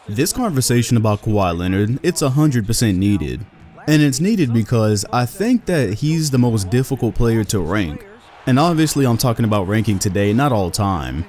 This conversation about Kawhi Leonard, it's 100% needed. And it's needed because I think that he's the most difficult player to rank. And obviously I'm talking about ranking today, not all time.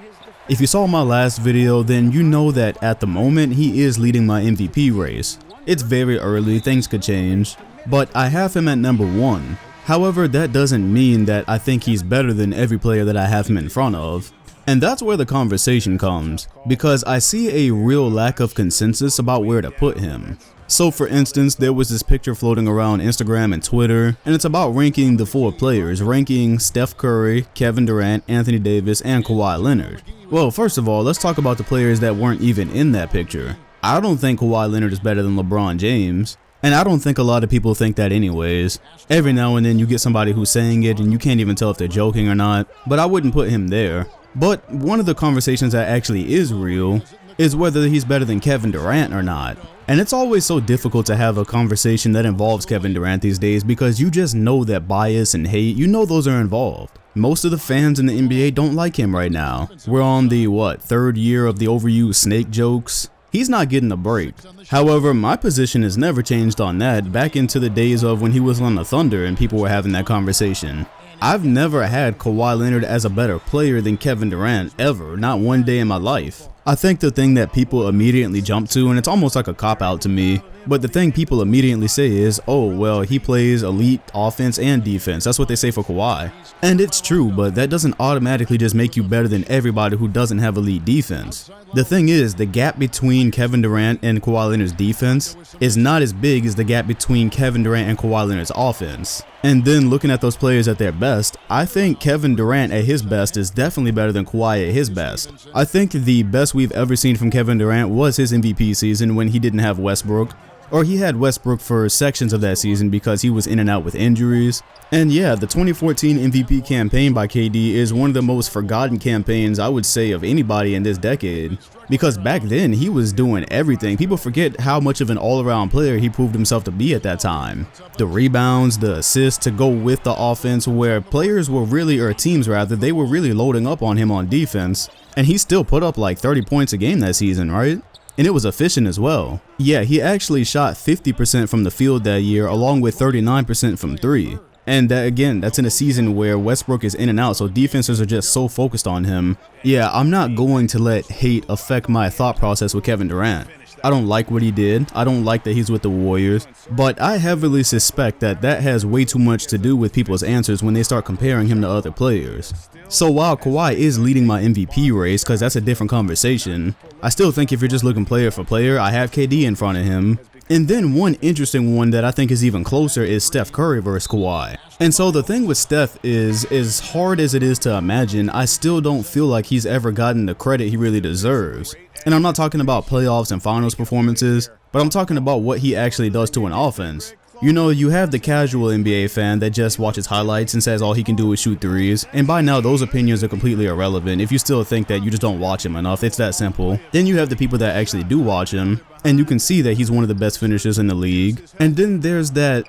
If you saw my last video, then you know that at the moment he is leading my MVP race. It's very early, things could change, but I have him at number 1. However, that doesn't mean that I think he's better than every player that I have him in front of. And that's where the conversation comes, because I see a real lack of consensus about where to put him. So for instance, there was this picture floating around Instagram and Twitter, and it's about ranking the 4 players, ranking Steph Curry, Kevin Durant, Anthony Davis, and Kawhi Leonard. Well, first of all, let's talk about the players that weren't even in that picture. I don't think Kawhi Leonard is better than LeBron James. And I don't think a lot of people think that anyways. Every now and then you get somebody who's saying it and you can't even tell if they're joking or not, but I wouldn't put him there. But one of the conversations that actually is real is whether he's better than Kevin Durant or not. And it's always so difficult to have a conversation that involves Kevin Durant these days because you just know that bias and hate, you know those are involved. Most of the fans in the NBA don't like him right now. We're on the, 3rd year of the overused snake jokes? He's not getting a break. However, my position has never changed on that back into the days of when he was on the Thunder and people were having that conversation. I've never had Kawhi Leonard as a better player than Kevin Durant ever, not one day in my life. I think the thing that people immediately jump to, and it's almost like a cop-out to me, but the thing people immediately say is, oh, well, he plays elite offense and defense. That's what they say for Kawhi. And it's true, but that doesn't automatically just make you better than everybody who doesn't have elite defense. The thing is, the gap between Kevin Durant and Kawhi Leonard's defense is not as big as the gap between Kevin Durant and Kawhi Leonard's offense. And then looking at those players at their best, I think Kevin Durant at his best is definitely better than Kawhi at his best. I think the best we've ever seen from Kevin Durant was his MVP season when he didn't have Westbrook. Or he had Westbrook for sections of that season because he was in and out with injuries. And yeah, the 2014 MVP campaign by KD is one of the most forgotten campaigns I would say of anybody in this decade. Because back then, he was doing everything. People forget how much of an all-around player he proved himself to be at that time. The rebounds, the assists to go with the offense, where players were really, or teams rather, they were really loading up on him on defense. And he still put up like 30 points a game that season, right? And it was efficient as well. Yeah, he actually shot 50% from the field that year along with 39% from 3. And that, again, that's in a season where Westbrook is in and out, so defenses are just so focused on him. Yeah, I'm not going to let hate affect my thought process with Kevin Durant. I don't like what he did. I don't like that he's with the Warriors. But I heavily suspect that that has way too much to do with people's answers when they start comparing him to other players. So while Kawhi is leading my MVP race, because that's a different conversation, I still think if you're just looking player for player, I have KD in front of him. And then one interesting one that I think is even closer is Steph Curry versus Kawhi. And so the thing with Steph is, as hard as it is to imagine, I still don't feel like he's ever gotten the credit he really deserves. And I'm not talking about playoffs and finals performances, but I'm talking about what he actually does to an offense. You know, you have the casual NBA fan that just watches highlights and says all he can do is shoot threes, and by now those opinions are completely irrelevant. If you still think that, you just don't watch him enough, it's that simple. Then you have the people that actually do watch him, and you can see that he's one of the best finishers in the league. And then there's that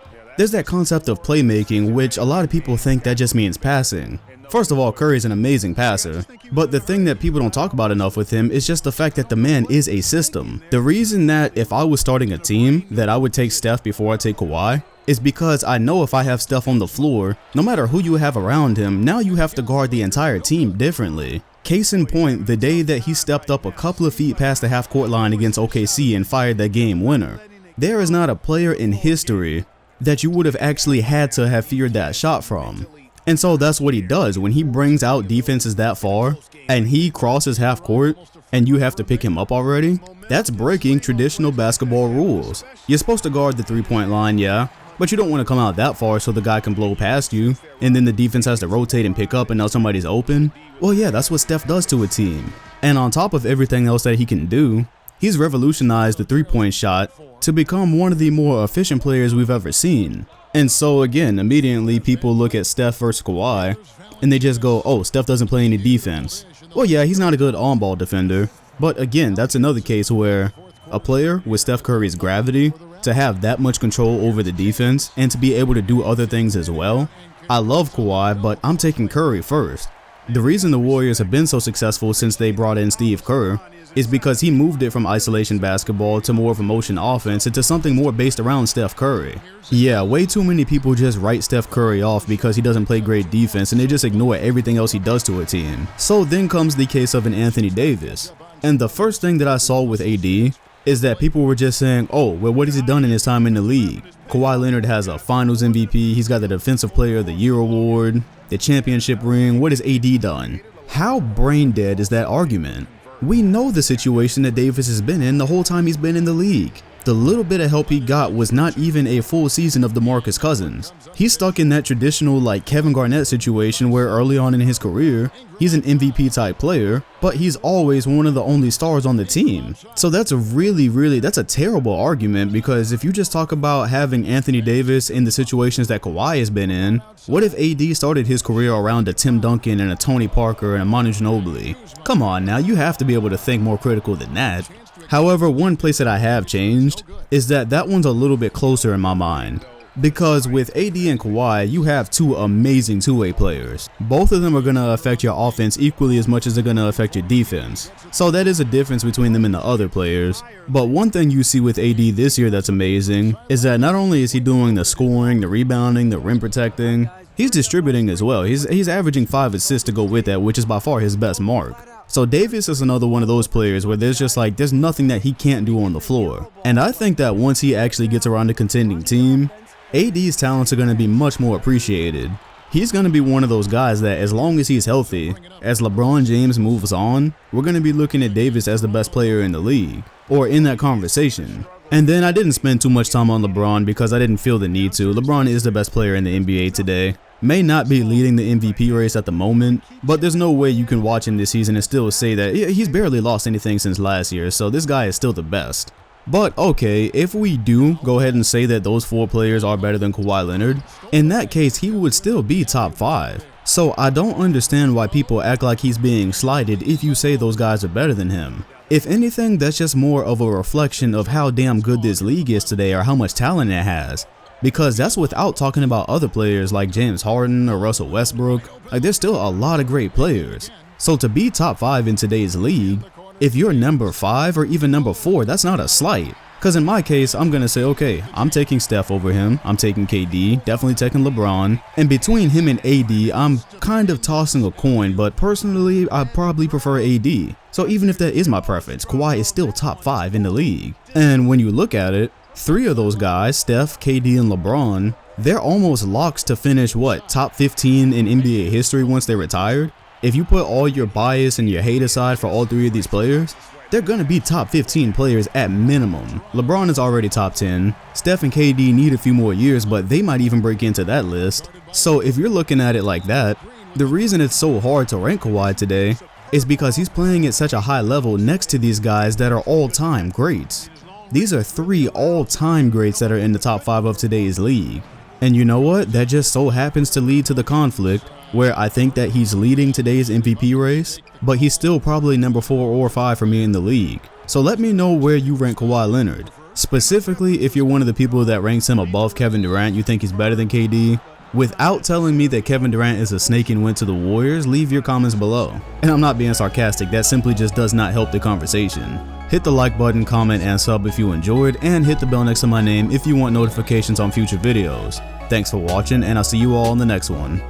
concept of playmaking, which a lot of people think that just means passing. First of all, Curry's an amazing passer, but the thing that people don't talk about enough with him is just the fact that the man is a system. The reason that if I was starting a team that I would take Steph before I take Kawhi is because I know if I have Steph on the floor, no matter who you have around him, now you have to guard the entire team differently. Case in point, the day that he stepped up a couple of feet past the half-court line against OKC and fired that game winner. There is not a player in history that you would have actually had to have feared that shot from. And so that's what he does when he brings out defenses that far and he crosses half court and you have to pick him up already. That's breaking traditional basketball rules. You're supposed to guard the three-point line, yeah, but you don't want to come out that far so the guy can blow past you and then the defense has to rotate and pick up and now somebody's open. Well, yeah, that's what Steph does to a team. And on top of everything else that he can do, he's revolutionized the three-point shot to become one of the more efficient players we've ever seen. And so again, immediately people look at Steph versus Kawhi and they just go, oh, Steph doesn't play any defense. Well, yeah, he's not a good on-ball defender, But again, that's another case where a player with Steph Curry's gravity, to have that much control over the defense and to be able to do other things as well. I love Kawhi, but I'm taking Curry first. The reason the Warriors have been so successful since they brought in Steve Kerr is because he moved it from isolation basketball to more of a motion offense into something more based around Steph Curry. Yeah, way too many people just write Steph Curry off because he doesn't play great defense and they just ignore everything else he does to a team. So then comes the case of an Anthony Davis. And the first thing that I saw with AD is that people were just saying, oh, well, what has he done in his time in the league? Kawhi Leonard has a Finals MVP, he's got the Defensive Player of the Year award, the championship ring. What has AD done? How brain dead is that argument? We know the situation that Davis has been in the whole time he's been in the league. The little bit of help he got was not even a full season of DeMarcus Cousins. He's stuck in that traditional like Kevin Garnett situation where early on in his career, he's an MVP type player, but he's always one of the only stars on the team. So that's that's a terrible argument, because if you just talk about having Anthony Davis in the situations that Kawhi has been in, what if AD started his career around a Tim Duncan and a Tony Parker and a Manu Ginobili? Come on now, you have to be able to think more critical than that. However, one place that I have changed is that one's a little bit closer in my mind. Because with AD and Kawhi, you have two amazing two-way players. Both of them are going to affect your offense equally as much as they're going to affect your defense. So that is a difference between them and the other players. But one thing you see with AD this year that's amazing is that not only is he doing the scoring, the rebounding, the rim protecting, he's distributing as well. He's averaging 5 assists to go with that, which is by far his best mark. So Davis is another one of those players where there's nothing that he can't do on the floor. And I think that once he actually gets around a contending team, AD's talents are going to be much more appreciated. He's going to be one of those guys that as long as he's healthy, as LeBron James moves on, we're going to be looking at Davis as the best player in the league, or in that conversation. And then I didn't spend too much time on LeBron because I didn't feel the need to. LeBron is the best player in the NBA today. May not be leading the MVP race at the moment, but there's no way you can watch him this season and still say that he's barely lost anything since last year, so this guy is still the best. But okay, if we do go ahead and say that those 4 players are better than Kawhi Leonard, in that case he would still be top 5. So I don't understand why people act like he's being slighted if you say those guys are better than him. If anything, that's just more of a reflection of how damn good this league is today, or how much talent it has. Because that's without talking about other players like James Harden or Russell Westbrook. Like, there's still a lot of great players. So to be top 5 in today's league, if you're number 5 or even number 4, that's not a slight. Because in my case, I'm going to say, okay, I'm taking Steph over him, I'm taking KD, definitely taking LeBron, and between him and AD, I'm kind of tossing a coin, but personally, I probably prefer AD. So even if that is my preference, Kawhi is still top 5 in the league. And when you look at it, 3 of those guys, Steph, KD, and LeBron, they're almost locks to finish, top 15 in NBA history once they're retired? If you put all your bias and your hate aside for all 3 of these players, they're going to be top 15 players at minimum. LeBron is already top 10. Steph and KD need a few more years, but they might even break into that list. So if you're looking at it like that, the reason it's so hard to rank Kawhi today is because he's playing at such a high level next to these guys that are all-time greats. These are 3 all-time greats that are in the top 5 of today's league. And you know what? That just so happens to lead to the conflict where I think that he's leading today's MVP race, but he's still probably number 4 or 5 for me in the league. So let me know where you rank Kawhi Leonard. Specifically, if you're one of the people that ranks him above Kevin Durant, you think he's better than KD. Without telling me that Kevin Durant is a snake and went to the Warriors, leave your comments below. And I'm not being sarcastic, that simply just does not help the conversation. Hit the like button, comment, and sub if you enjoyed, and hit the bell next to my name if you want notifications on future videos. Thanks for watching, and I'll see you all in the next one.